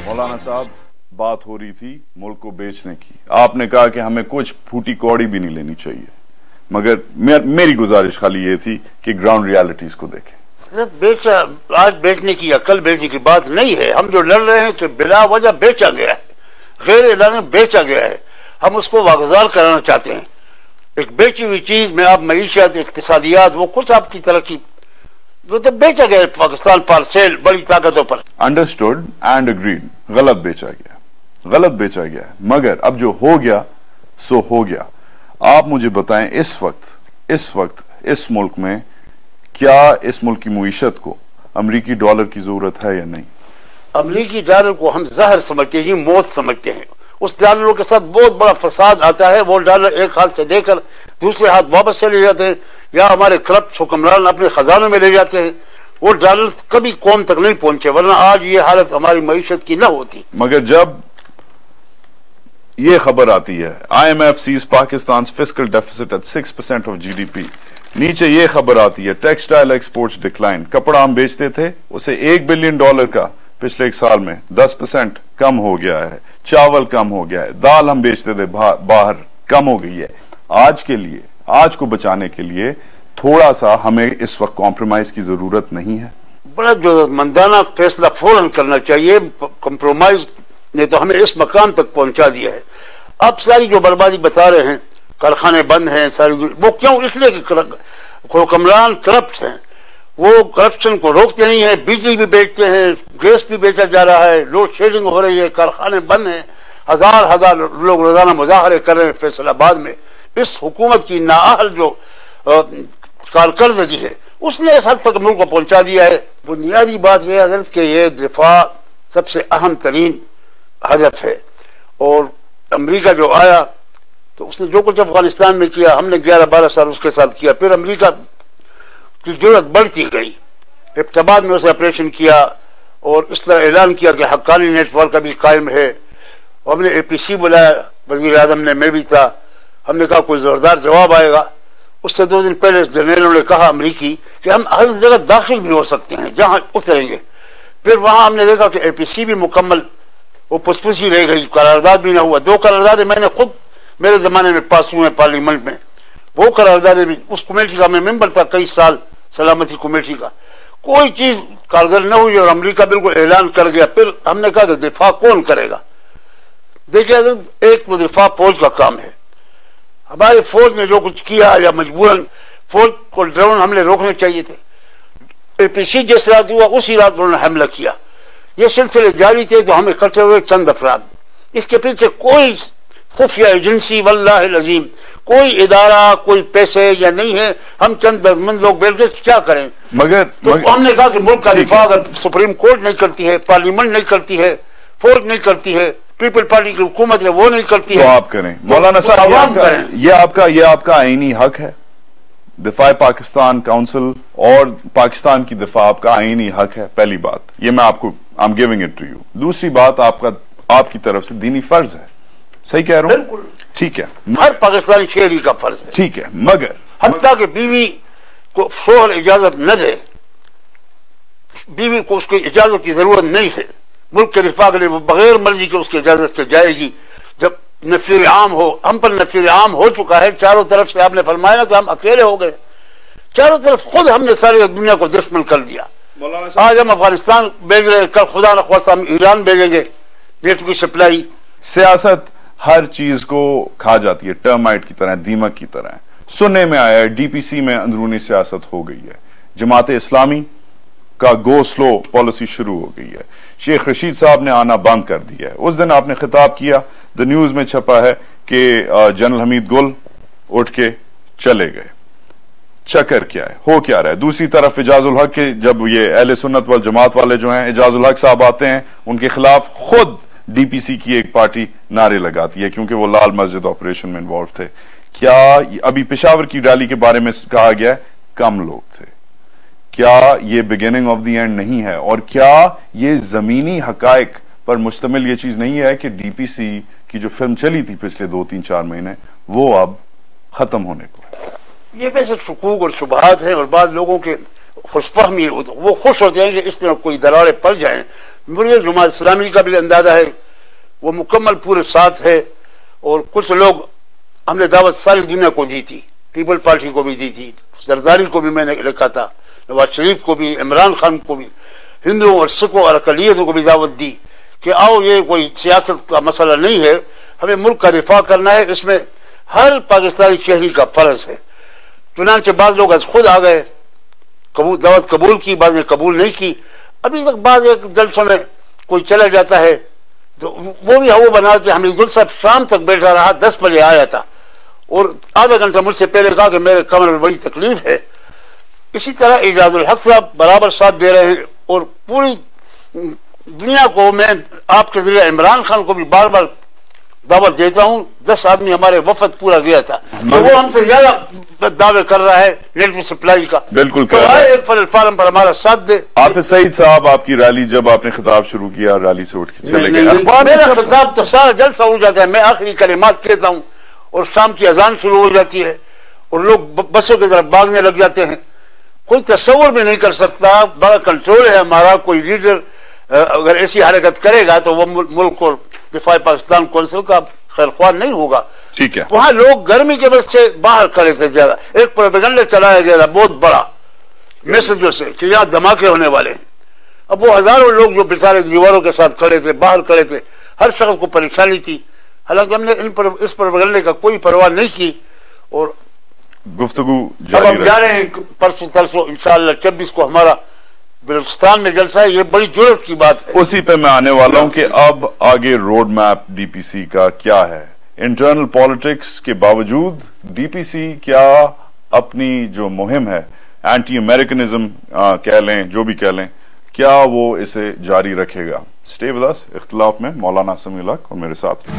मौलाना साहब, बात हो रही थी मुल्क को बेचने की। आपने कहा कि हमें कुछ फूटी कौड़ी भी नहीं लेनी चाहिए, मगर मेरी गुजारिश खाली ये थी कि ग्राउंड रियलिटीज को देखें। आज बेचने की या कल बेचने की बात नहीं है। हम जो लड़ रहे हैं कि बिला वजह बेचा गया है, गैर एलान बेचा गया है, हम उसको वागुजार कराना चाहते हैं। एक बेची हुई चीज में आप मईशत, इक्तिसादियात, वो कुछ आपकी तरक्की, वो तो बेचा गया पाकिस्तान फॉर सेल बड़ी ताकतों पर। अंडरस्टूड एंड अग्रीड, गलत बेचा गया, गलत बेचा गया, मगर अब जो हो गया सो हो गया। आप मुझे बताएं, इस वक्त इस मुल्क में क्या इस मुल्क की मुईशत को अमरीकी डॉलर की जरूरत है या नहीं? अमरीकी डॉलर को हम जहर समझते हैं, मौत समझते हैं। उस डॉलरों के साथ बहुत बड़ा फसाद आता है। वो डॉलर एक हाथ से देकर दूसरे हाथ वापस चले जाते हैं, या हमारे करप्ट हुक्मरान अपने खजानों में ले जाते हैं। वो डॉलर कभी कौम तक नहीं पहुंचे, वरना आज ये हालत हमारी मईशत की न होती। मगर जब ये खबर आती है IMF sees Pakistan fiscal deficit at 6% of GDP, नीचे ये खबर आती है टेक्सटाइल एक्सपोर्ट्स डिक्लाइन, कपड़ा हम बेचते थे उसे $1 बिलियन का पिछले एक साल में 10% कम हो गया है, चावल कम हो गया है, दाल हम बेचते थे बाहर कम हो गई है। आज को बचाने के लिए थोड़ा सा हमें इस वक्त कॉम्प्रोमाइज की जरूरत नहीं है। बड़ा जरूरतमंदाना फैसला फौरन करना चाहिए। कॉम्प्रोमाइज ने तो हमें इस मकाम तक पहुंचा दिया है। अब सारी जो बर्बादी बता रहे हैं, कारखाने बंद हैं सारी, वो क्यों? इसलिए कि हुक्मरान करप्ट हैं, वो करप्शन को रोकते नहीं है। बिजली भी बेचते हैं, गैस भी बेचा जा रहा है, लोड शेडिंग हो रही है, कारखाने बंद हैं, हजार लोग रोजाना मुजाहरे कर रहे हैं फैसलाबाद में। इस हुकूमत की नाअहल जो कारकर्दगी है, उसने इस हद तक मुल्क को पहुंचा दिया है। बुनियादी बात यह है हजरत कि ये दिफा सबसे अहम तरीन हदफ है। और अमरीका जो आया तो उसने जो कुछ अफगानिस्तान में किया, हमने 11-12 साल उसके साथ किया। फिर अमरीका की जरूरत बढ़ती गई, इब्तदाद में उसने ऑपरेशन किया और इस तरह ऐलान किया कि हक्कानी नेटवर्क अभी कायम है। हमने APC बुलाया, वजीर आजम ने, मैं भी था। हमने कहा कोई जोरदार जवाब आएगा। उससे 2 दिन पहले जनरलों ने कहा अमरीकी कि हम हर जगह दाखिल भी हो सकते हैं जहां उतरेंगे। फिर वहां हमने देखा कि APC भी मुकम्मल वो पुसपुसी रह गई, करारदाद भी ना हुआ। 2 करारदादें मैंने खुद मेरे जमाने में पास हुए पार्लियामेंट में। वो करारदादें भी, उस कमेटी का मैं मेंबर था कई साल, सलामती कमेटी का, कोई चीज कारगर न हुई और अमरीका बिल्कुल ऐलान कर गया। फिर हमने कहा कि दिफा कौन करेगा? देखिए, एक तो दिफा फौज का काम है। हमारी फौज ने जो कुछ किया, या मजबूरन फौज को ड्रोन हमले रोकने चाहिए थे। APC जिस रात हुआ उसी रात उन्होंने हमला किया। ये सिलसिले जारी थे तो हम इकट्ठे हुए चंद अफराद। इसके पीछे कोई खुफिया एजेंसी, वल्लाहिल अजीम, कोई इदारा, कोई पैसे या नहीं है। हम चंद दर्जमंद लोग बैठ के क्या करें? मगर हमने कहा कि मुल्क का दिफा अगर सुप्रीम कोर्ट नहीं करती है, पार्लियामेंट नहीं करती है, फौज नहीं करती है, पीपल पार्टी की हुकूमत है वो नहीं करती है, तो आप करें। मौलाना साहब, ये आपका आईनी हक है। दिफा पाकिस्तान काउंसिल और पाकिस्तान की दिफा आपका आईनी हक है। पहली बात ये मैं आपको, I am giving it to you. दूसरी बात, आपकी तरफ से दीनी फर्ज है। सही कह रहा हूं? ठीक है, हर पाकिस्तानी शहरी का फर्ज है। ठीक है, मगर हत्ता कि बीवी को शोहर इजाजत न दे, बीवी को उसकी इजाजत की जरूरत नहीं है, मुल्क के दिफा के लिए वो बगैर मर्जी के उसकी इजाजत से जाएगी। जब नफीर आम हो, हम पर नफीर आम हो चुका है चारों तरफ से। आपने फरमाया ना कि हम अकेले हो गए, चारों तरफ खुद हमने सारी दुनिया को दुश्मन कर दिया। आज हम अफगानिस्तान भेज रहे, कल खुदा न ख्वास्ता हम ईरान भेजेंगे नेट की सप्लाई। सियासत हर चीज को खा जाती है, टर्माइट की तरह, दीमक की तरह। सुनने में आया है DPC में अंदरूनी सियासत हो गई है, जमात इस्लामी का गो स्लो पॉलिसी शुरू हो गई है, शेख रशीद साहब ने आना बंद कर दिया है। उस दिन आपने खिताब किया, द न्यूज में छपा है कि जनरल हमीद गुल उठ के चले गए। चक्कर क्या है, हो क्या रहा है? दूसरी तरफ इजाजुल हक के, जब ये अहले सुन्नत वल जमात वाले जो हैं, इजाजुल हक साहब आते हैं, उनके खिलाफ खुद DPC की एक पार्टी नारे लगाती है, क्योंकि वो लाल मस्जिद ऑपरेशन में इन्वॉल्व थे। क्या अभी पेशावर की रैली के बारे में कहा गया है कम लोग थे? क्या ये बिगिनिंग ऑफ द एंड नहीं है? और क्या ये जमीनी हकायक पर मुश्तमिल ये चीज नहीं है कि DPC की जो फिल्म चली थी पिछले 2-3-4 महीने, वो अब खत्म होने को? ये वैसे शुकूक और शुबहात है, और बाद लोगों के खुशफहमी, वो खुश होते हैं कि इस तरह कोई दरारें पड़ जाएं मुरीद जमात इस्लामी का भी अंदाजा है, वो मुकम्मल पूरे साथ है। और कुछ लोग हमने दावत सारी दुनिया को दी थी, पीपल पार्टी को भी दी थी, जरदारी को भी मैंने लिखा था, नवाज शरीफ को भी, इमरान खान को भी, हिंदुओं और सिखों और अकलियतों को भी दावत दी कि आओ, ये कोई सियासत का मसला नहीं है, हमें मुल्क का दिफा करना है, इसमें हर पाकिस्तानी शहरी का फर्ज है। चुनांचे बाद लोग खुद आ गए, दावत कबूल की, बाद में कबूल नहीं की। अभी तक बाद एक जलसों में कोई चला जाता है तो वो भी हवा बनाते। हमीद गुल साहब शाम तक बैठा रहा, 10 बजे आया था और आधा घंटा मुझसे पहले कहा कि मेरे कमर में बड़ी तकलीफ है। इसी तरह इजाजुल हक साहब बराबर साथ दे रहे हैं और पूरी दुनिया को मैं आपके जरिए इमरान खान को भी बार बार दावत देता हूं। 10 आदमी हमारे वफद पूरा गया था, तो वो हमसे ज्यादा दावे कर रहा है नेट सप्लाई का। बिल्कुल तो एक प्लेटफार्म पर हमारा साथ दे। हाफिज सईद साहब, आपकी रैली जब आपने खिताब शुरू किया, रैली से उठ के चले गए। मेरा खिताब तो सारा जलसा हो जाता है, मैं आखिरी कलिमात कहता हूँ और शाम की अजान शुरू हो जाती है और लोग बसों की तरफ भागने लग जाते हैं। कोई तस्वर भी नहीं कर सकता, बड़ा कंट्रोल है हमारा। कोई लीडर अगर ऐसी हरकत करेगा तो वो मुल्क को दिफा पाकिस्तान कौंसिल का खैरख्वाह नहीं होगा। ठीक है, वहां लोग गर्मी के वजह से बाहर खड़े थे ज्यादा। एक प्रोपेगेंडा चलाया गया था बहुत बड़ा मैसेजों से कि यहाँ धमाके होने वाले हैं। अब वो हजारों लोग जो बेचारे दीवारों के साथ खड़े थे, बाहर खड़े थे, हर शख्स को परेशानी थी। हालांकि हमने इस प्रोपेगेंडे का कोई परवाह नहीं की और गुफ्तगू अब हम जा रहे हैं परसों तरसों इंशाअल्लाह 26 को हमारा बलूचिस्तान में जलसा है। ये बड़ी जरूरत की बात है। उसी पे मैं आने वाला हूं कि अब आगे रोड मैप डीपीसी का क्या है। इंटरनल पॉलिटिक्स के बावजूद डीपीसी क्या अपनी जो मुहिम है, एंटी अमेरिकनिज्म कह लें, जो भी कह लें, क्या वो इसे जारी रखेगा? Stay with us. इख्तिलाफ में मौलाना समीउल हक और मेरे साथ।